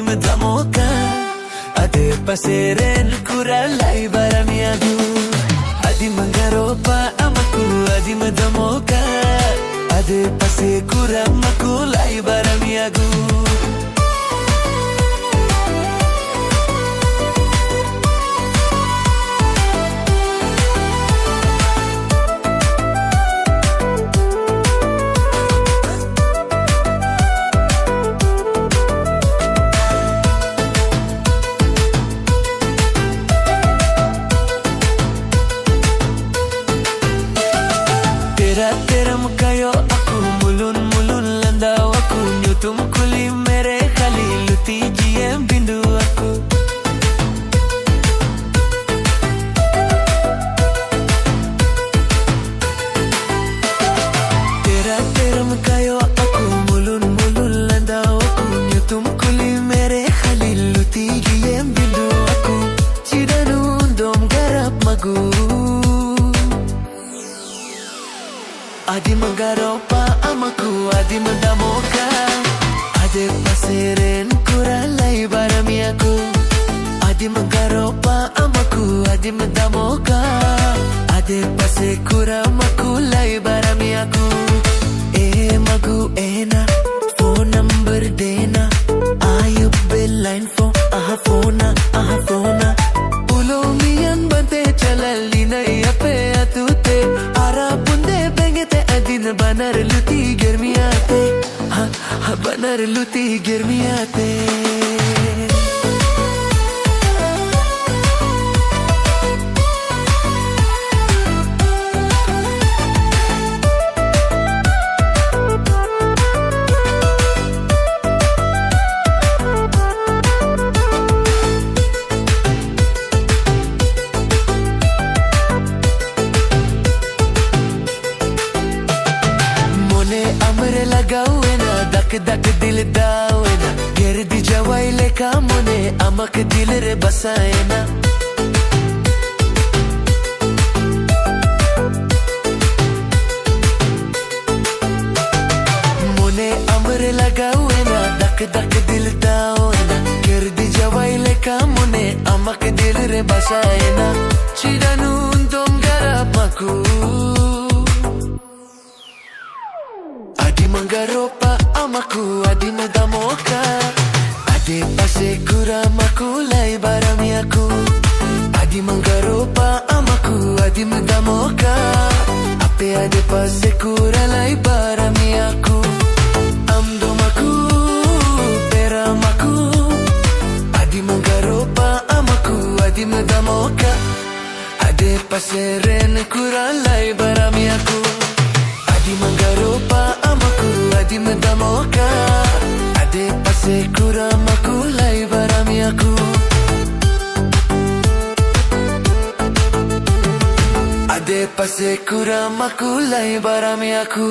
damoka ade paseren kuralai baramiadu adi mangaropa amaku adi damoka ade pase kuramaku lai baramiagu Teram kayo aku mulun mulun landaw aku nyutum kuli mere khali luti jiem bindu aku teram kayo aku mulun mulun landaw aku nyutum kuli mere khali luti jiem bindu aku chidanu dom garap magu Adi mangaropa amaku adi damoka ade paseren kuralai baramiaku adi mangaropa amaku adi damoka ade pase kuramaku lai baramiaku magu ena phone number dena ayu line phone phone ulo miyan bante chalali nai ape atute ara bunde bengete adin banar luti germiate ha banar luti germiate amre lagawena dak dak dil dawena gerdi jawaile kamone amak dil re basaena mone amre lagawena dak dak dil dawena gerdi jawaile kamone amak dil re basaena chidanu dom garamaku Adi mangaropa amaku adi damoka ade pase kuramaku lai baramiaku adi mangaropa amaku adi damoka ape ade pase kuralai baramiaku amdomaku peramaku adi mangaropa amaku adi damoka ade pase ren kuralai baramiaku adi mangaropa amaku adi damoka ade pase kuramaku lai baramiaku ade pase kuramaku lai baramiaku